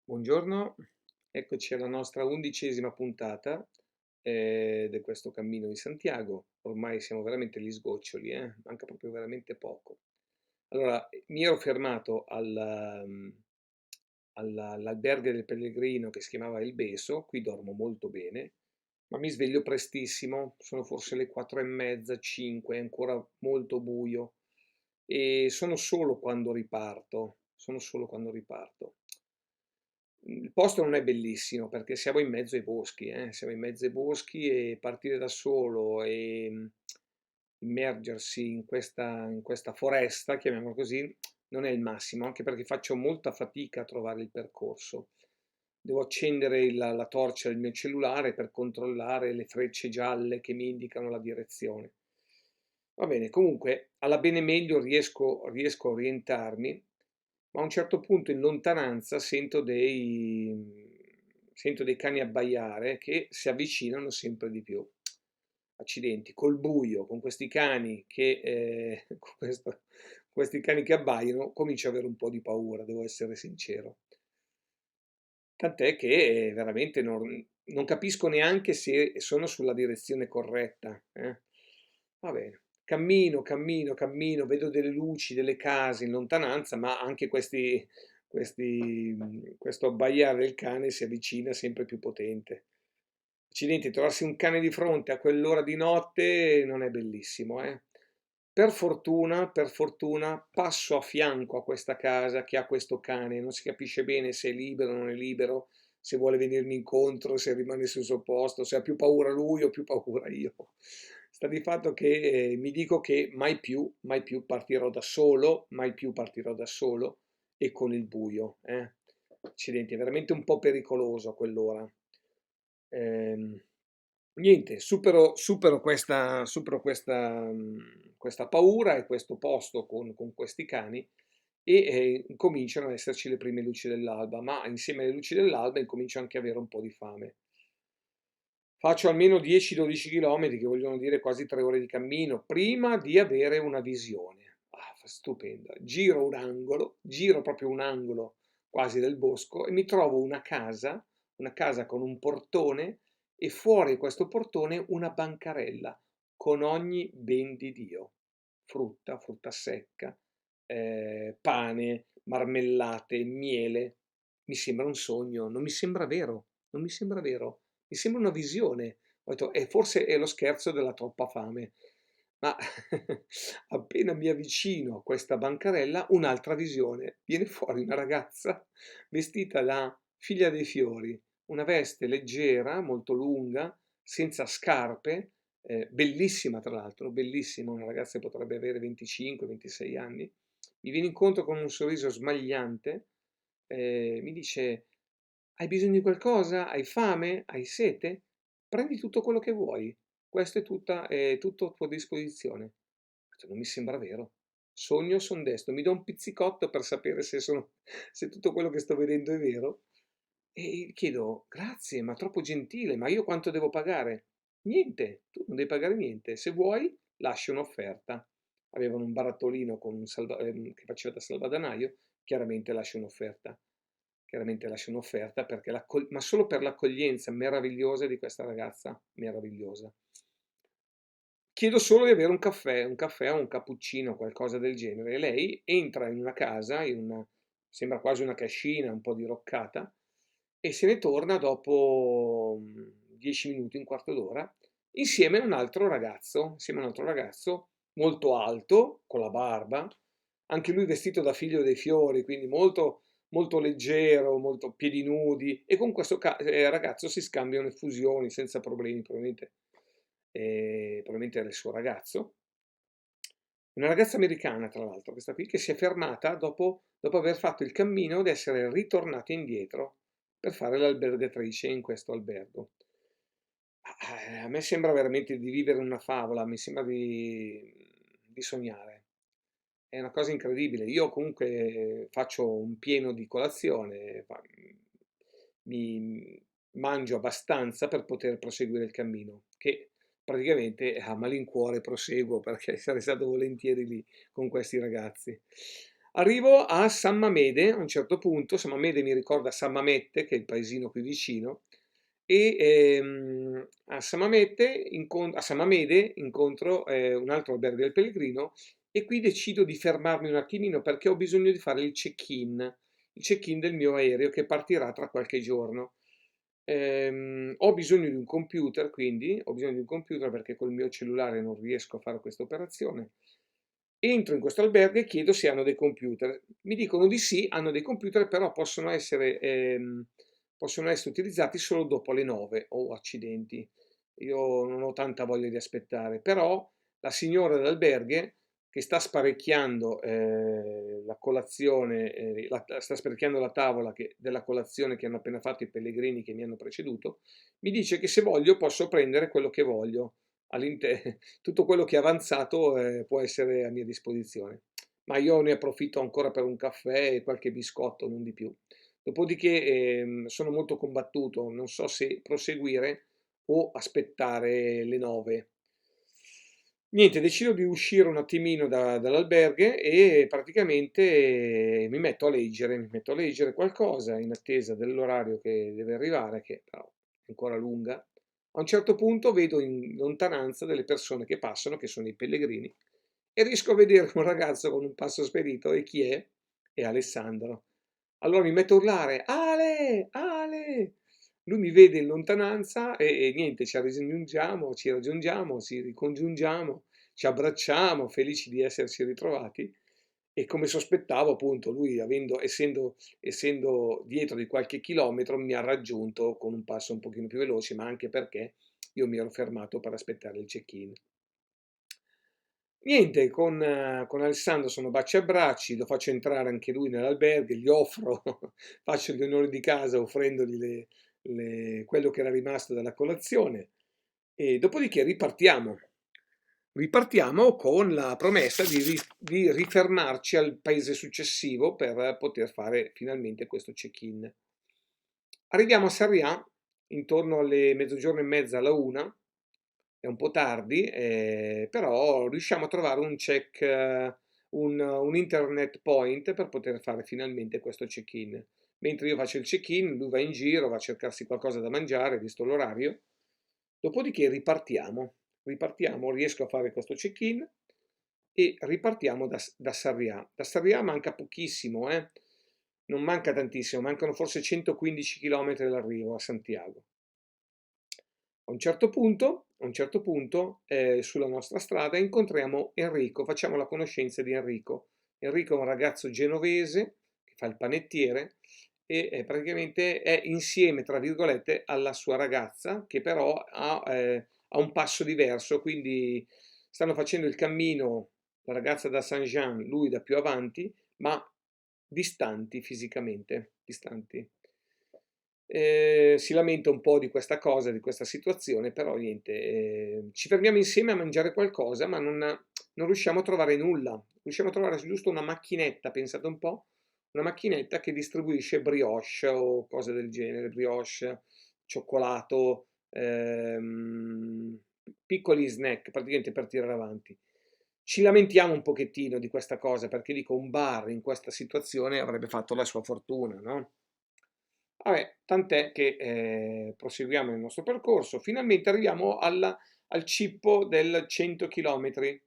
Buongiorno, eccoci alla nostra 11ª puntata di questo cammino di Santiago. Ormai siamo veramente agli sgoccioli, manca proprio veramente poco. Allora, mi ero fermato all'albergo del pellegrino che si chiamava Il Beso, qui dormo molto bene, ma mi sveglio prestissimo, sono forse le 4:30, 5, è ancora molto buio e sono solo quando riparto. Il posto non è bellissimo perché siamo in mezzo ai boschi, siamo in mezzo ai boschi e partire da solo e immergersi in questa foresta, chiamiamola così, non è il massimo, anche perché faccio molta fatica a trovare il percorso. Devo accendere la torcia del mio cellulare per controllare le frecce gialle che mi indicano la direzione. Va bene, comunque alla bene meglio riesco a orientarmi, ma a un certo punto in lontananza sento dei cani abbaiare che si avvicinano sempre di più. Accidenti, col buio, con questi cani con questi cani che abbaiano, comincio ad avere un po' di paura, devo essere sincero. Tant'è che veramente non capisco neanche se sono sulla direzione corretta, eh. Va bene. Cammino, cammino, cammino, vedo delle luci, delle case in lontananza, ma anche questo abbaiare del cane si avvicina sempre più potente. Accidenti, trovarsi un cane di fronte a quell'ora di notte non è bellissimo, eh. Per fortuna, passo a fianco a questa casa che ha questo cane, non si capisce bene se è libero o non è libero, se vuole venirmi incontro, se rimane sul suo posto, se ha più paura lui o più paura io. Sta di fatto che mi dico che mai più partirò da solo, mai più partirò da solo e con il buio, eh. Accidenti, è veramente un po' pericoloso a quell'ora. Ehm, Niente, supero questa paura e questo posto con questi cani e cominciano ad esserci le prime luci dell'alba, ma insieme alle luci dell'alba incomincio anche ad avere un po' di fame. Faccio almeno 10-12 km, che vogliono dire quasi 3 ore di cammino, prima di avere una visione. Stupenda. Giro proprio un angolo quasi del bosco e mi trovo una casa con un portone e fuori questo portone una bancarella con ogni ben di Dio. Frutta secca, pane, marmellate, miele. Mi sembra un sogno, non mi sembra vero, non mi sembra vero. Mi sembra una visione. Ho detto, e forse è lo scherzo della troppa fame. Ma appena mi avvicino a questa bancarella, un'altra visione. Viene fuori una ragazza vestita da figlia dei fiori, una veste leggera, molto lunga, senza scarpe, bellissima tra l'altro, bellissima, una ragazza che potrebbe avere 25-26 anni. Mi viene incontro con un sorriso smagliante, mi dice: hai bisogno di qualcosa? Hai fame? Hai sete? Prendi tutto quello che vuoi. Questo è tutto a tua disposizione. Ho detto, non mi sembra vero. Sogno o son destro? Mi do un pizzicotto per sapere se tutto quello che sto vedendo è vero. E chiedo, grazie, ma troppo gentile, ma io quanto devo pagare? Niente, tu non devi pagare niente. Se vuoi, lascia un'offerta. Avevano un barattolino che faceva da salvadanaio, chiaramente lascia un'offerta. Chiaramente lascia un'offerta perché ma solo per l'accoglienza meravigliosa di questa ragazza, meravigliosa. Chiedo solo di avere un caffè o un cappuccino, qualcosa del genere. E lei entra in una casa, sembra quasi una cascina, un po' diroccata, e se ne torna dopo 10 minuti, un quarto d'ora, insieme a un altro ragazzo molto alto, con la barba, anche lui vestito da figlio dei fiori, quindi molto, molto leggero, molto piedi nudi, e con questo ragazzo si scambiano effusioni senza problemi, probabilmente era il suo ragazzo. Una ragazza americana, tra l'altro, questa qui, che si è fermata dopo aver fatto il cammino ed essere ritornata indietro per fare l'albergatrice in questo albergo. A me sembra veramente di vivere una favola, mi sembra di sognare. È una cosa incredibile. Io comunque faccio un pieno di colazione, mi mangio abbastanza per poter proseguire il cammino, che praticamente a malincuore proseguo perché sarei stato volentieri lì con questi ragazzi. Arrivo a San Mamede, a un certo punto. San Mamede mi ricorda San Mamette, che è il paesino qui vicino, e a San Mamede incontro un altro albergo del Pellegrino e qui decido di fermarmi un attimino perché ho bisogno di fare il check-in del mio aereo che partirà tra qualche giorno. Ho bisogno di un computer, quindi ho bisogno di un computer perché col mio cellulare non riesco a fare questa operazione. Entro in questo albergo e chiedo se hanno dei computer. Mi dicono di sì, hanno dei computer, però possono essere utilizzati solo dopo le 9. Oh, accidenti. Io non ho tanta voglia di aspettare, però la signora dell'alberghe che sta sparecchiando la colazione, sta sparecchiando la tavola della colazione che hanno appena fatto i pellegrini che mi hanno preceduto, mi dice che se voglio posso prendere quello che voglio. Tutto quello che è avanzato può essere a mia disposizione. Ma io ne approfitto ancora per un caffè e qualche biscotto, non di più. Dopodiché sono molto combattuto, non so se proseguire o aspettare le 9. Niente, decido di uscire un attimino dall'alberghe e praticamente mi metto a leggere qualcosa in attesa dell'orario che deve arrivare, che però è ancora lunga. A un certo punto vedo in lontananza delle persone che passano, che sono i pellegrini, e riesco a vedere un ragazzo con un passo spedito e chi è? È Alessandro. Allora mi metto a urlare, Ale, Ale! Lui mi vede in lontananza e niente, ci raggiungiamo, ci ricongiungiamo, ci abbracciamo, felici di esserci ritrovati. E come sospettavo, appunto, lui essendo dietro di qualche chilometro, mi ha raggiunto con un passo un pochino più veloce, ma anche perché io mi ero fermato per aspettare il check-in. Niente, con Alessandro sono baci e abbracci, lo faccio entrare anche lui nell'albergo, gli offro, faccio gli onori di casa offrendogli quello che era rimasto dalla colazione e dopodiché ripartiamo. Ripartiamo con la promessa di rifermarci al paese successivo per poter fare finalmente questo check-in. Arriviamo a Sarrià intorno alle mezzogiorno e mezza alla una, è un po' tardi, però riusciamo a trovare un internet point per poter fare finalmente questo check-in. Mentre io faccio il check-in, lui va in giro, va a cercarsi qualcosa da mangiare, visto l'orario. Dopodiché ripartiamo, riesco a fare questo check-in e ripartiamo da Sarrià. Da Sarrià manca pochissimo, non manca tantissimo, mancano forse 115 km all'arrivo a Santiago. A un certo punto, sulla nostra strada incontriamo Enrico, facciamo la conoscenza di Enrico. Enrico è un ragazzo genovese che fa il panettiere e praticamente è insieme, tra virgolette, alla sua ragazza che però ha un passo diverso, quindi stanno facendo il cammino, la ragazza da Saint-Jean, lui da più avanti, ma distanti fisicamente, distanti. Si lamenta un po' di questa cosa, di questa situazione, però niente, ci fermiamo insieme a mangiare qualcosa, ma non riusciamo a trovare nulla. Riusciamo a trovare giusto una macchinetta, pensate un po', una macchinetta che distribuisce brioche o cose del genere, brioche, cioccolato, piccoli snack, praticamente per tirare avanti. Ci lamentiamo un pochettino di questa cosa, perché dico un bar in questa situazione avrebbe fatto la sua fortuna, no? Vabbè, tant'è che proseguiamo il nostro percorso. Finalmente arriviamo al cippo del 100 km,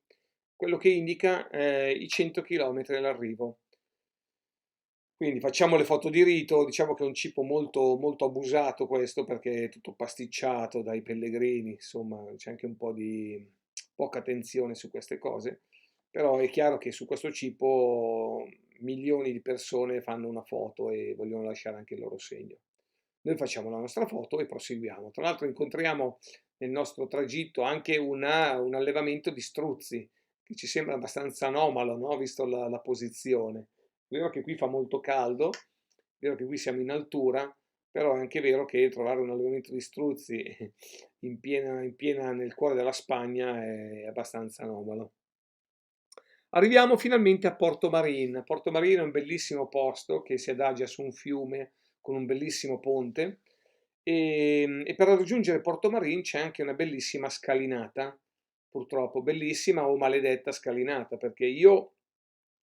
quello che indica i 100 km all'arrivo. Quindi facciamo le foto di rito, diciamo che è un cippo molto, molto abusato questo perché è tutto pasticciato dai pellegrini, insomma c'è anche un po' di poca attenzione su queste cose, però è chiaro che su questo cippo milioni di persone fanno una foto e vogliono lasciare anche il loro segno. Noi facciamo la nostra foto e proseguiamo. Tra l'altro incontriamo nel nostro tragitto anche un allevamento di struzzi, che ci sembra abbastanza anomalo, no? Visto la posizione. È vero che qui fa molto caldo, è vero che qui siamo in altura, però è anche vero che trovare un allevamento di struzzi in piena nel cuore della Spagna è abbastanza anomalo. Arriviamo finalmente a Porto Marín. Porto Marín è un bellissimo posto che si adagia su un fiume con un bellissimo ponte e per raggiungere Porto Marín c'è anche una bellissima scalinata, purtroppo bellissima o maledetta scalinata, perché io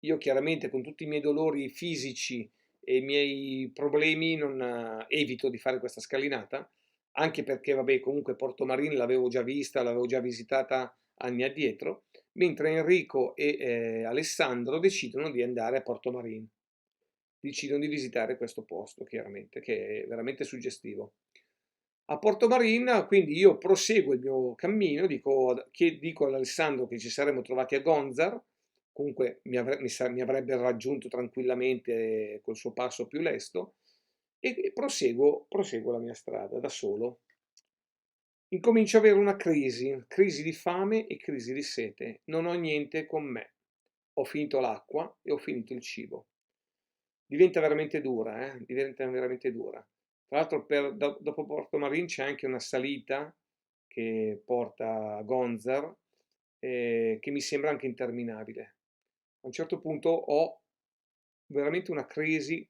Io chiaramente con tutti i miei dolori fisici e i miei problemi non evito di fare questa scalinata, anche perché, vabbè, comunque Portomarine l'avevo già vista, l'avevo già visitata anni addietro, mentre Enrico e Alessandro decidono di andare a Portomarine, decidono di visitare questo posto, chiaramente, che è veramente suggestivo. A Portomarine, quindi io proseguo il mio cammino, dico ad Alessandro che ci saremmo trovati a Gonzar, comunque mi avrebbe raggiunto tranquillamente col suo passo più lesto, e proseguo la mia strada da solo. Incomincio ad avere una crisi di fame e crisi di sete. Non ho niente con me. Ho finito l'acqua e ho finito il cibo. Diventa veramente dura, diventa veramente dura. Tra l'altro dopo Porto Marin c'è anche una salita che porta a Gonzar, che mi sembra anche interminabile. A un certo punto ho veramente una crisi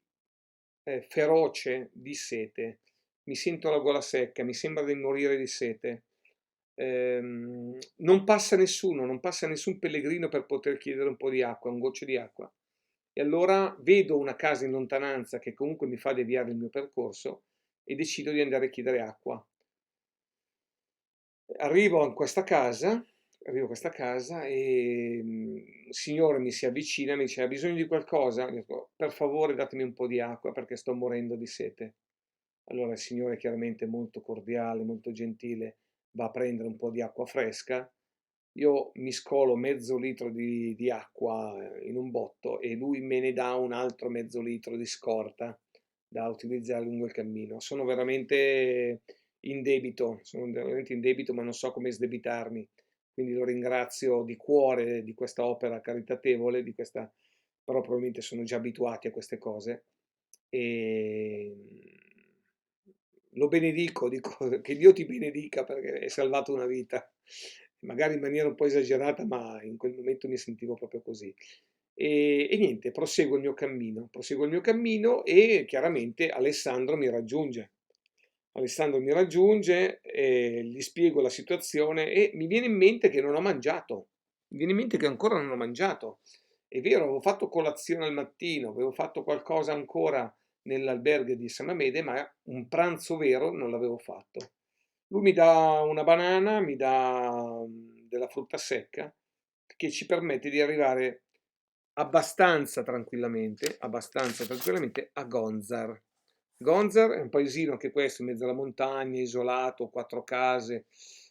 feroce di sete. Mi sento la gola secca, mi sembra di morire di sete. Non passa nessuno, non passa nessun pellegrino per poter chiedere un po' di acqua, un goccio di acqua. E allora vedo una casa in lontananza che comunque mi fa deviare il mio percorso e decido di andare a chiedere acqua. Arrivo in questa casa, arrivo a questa casa e un signore mi si avvicina e mi dice: "Ha bisogno di qualcosa?" Dico: "Per favore datemi un po' di acqua perché sto morendo di sete." Allora il signore, chiaramente molto cordiale, molto gentile, va a prendere un po' di acqua fresca. Io mi scolo mezzo litro di acqua in un botto e lui me ne dà un altro mezzo litro di scorta da utilizzare lungo il cammino. Sono veramente in debito, ma non so come sdebitarmi. Quindi lo ringrazio di cuore di questa opera caritatevole, però probabilmente sono già abituati a queste cose. E lo benedico, dico che Dio ti benedica perché hai salvato una vita, magari in maniera un po' esagerata, ma in quel momento mi sentivo proprio così. E niente, proseguo il mio cammino e chiaramente Alessandro mi raggiunge, gli spiego la situazione e mi viene in mente che non ho mangiato, mi viene in mente che ancora non ho mangiato. È vero, avevo fatto colazione al mattino, avevo fatto qualcosa ancora nell'albergo di San Amede, ma un pranzo vero non l'avevo fatto. Lui mi dà una banana, mi dà della frutta secca che ci permette di arrivare abbastanza tranquillamente a Gonzar. Gonzar è un paesino anche questo, in mezzo alla montagna, isolato, quattro case.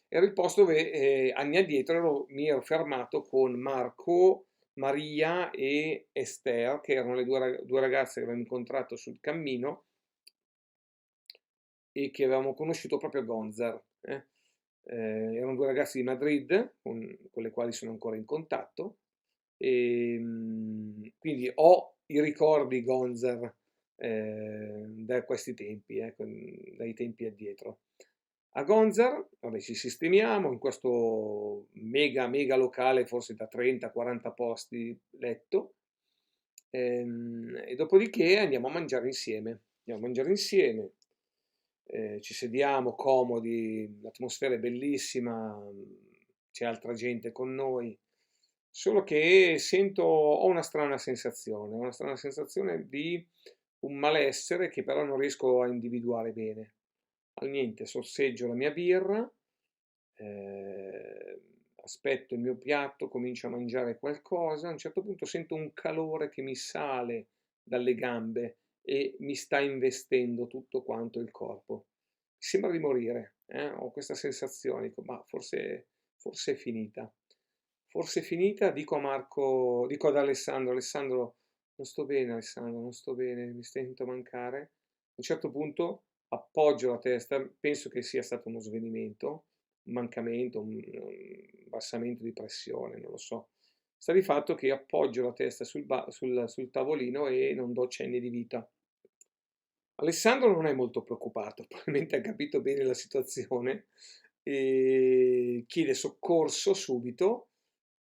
Era il posto dove anni addietro mi ero fermato con Marco, Maria e Esther, che erano le due ragazze che avevamo incontrato sul cammino e che avevamo conosciuto proprio a Gonzar. Erano due ragazzi di Madrid con le quali sono ancora in contatto e quindi ho i ricordi Gonzar da questi tempi, dai tempi addietro. A Gonzar, vabbè, ci sistemiamo in questo mega locale, forse da 30-40 posti letto, e dopodiché andiamo a mangiare insieme. Andiamo a mangiare insieme, ci sediamo comodi, l'atmosfera è bellissima, c'è altra gente con noi, solo che ho una strana sensazione di un malessere che però non riesco a individuare bene. Al niente, sorseggio la mia birra, eh, aspetto il mio piatto, comincio a mangiare qualcosa, a un certo punto sento un calore che mi sale dalle gambe e mi sta investendo tutto quanto il corpo. Sembra di morire, ho questa sensazione, dico, ma forse è finita. Forse è finita, dico ad Alessandro, Alessandro, non sto bene, Alessandro, non sto bene, mi sento mancare. A un certo punto appoggio la testa, penso che sia stato uno svenimento, un mancamento, un abbassamento di pressione, non lo so. Sta di fatto che appoggio la testa sul tavolino e non do cenni di vita. Alessandro non è molto preoccupato, probabilmente ha capito bene la situazione e chiede soccorso subito,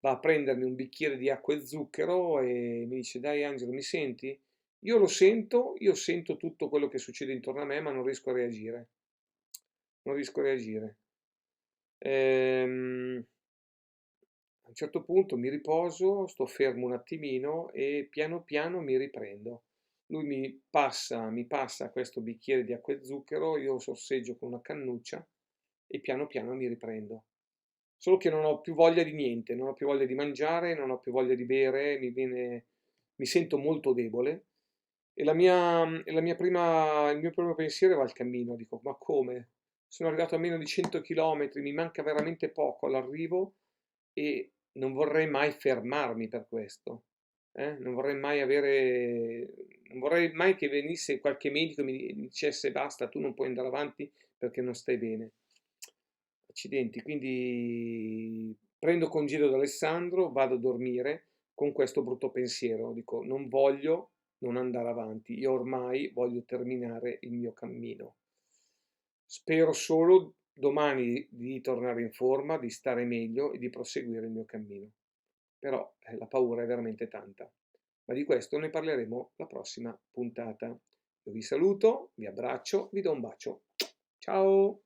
va a prendermi un bicchiere di acqua e zucchero e mi dice: "Dai Angelo, mi senti?" Io sento tutto quello che succede intorno a me, ma non riesco a reagire. Non riesco a reagire. A un un certo punto mi riposo, sto fermo un attimino e piano piano mi riprendo. Lui mi passa questo bicchiere di acqua e zucchero, io sorseggio con una cannuccia e piano piano mi riprendo. Solo che non ho più voglia di niente, non ho più voglia di mangiare, non ho più voglia di bere, mi sento molto debole il mio primo pensiero va al cammino, dico, ma come? Sono arrivato a meno di 100 km, mi manca veramente poco all'arrivo e non vorrei mai fermarmi per questo. Non vorrei mai che venisse qualche medico e mi dicesse basta, tu non puoi andare avanti perché non stai bene. Accidenti, quindi prendo congedo da Alessandro, vado a dormire con questo brutto pensiero, dico non voglio non andare avanti, io ormai voglio terminare il mio cammino. Spero solo domani di tornare in forma, di stare meglio e di proseguire il mio cammino. Però la paura è veramente tanta. Ma di questo ne parleremo la prossima puntata. Io vi saluto, vi abbraccio, vi do un bacio. Ciao!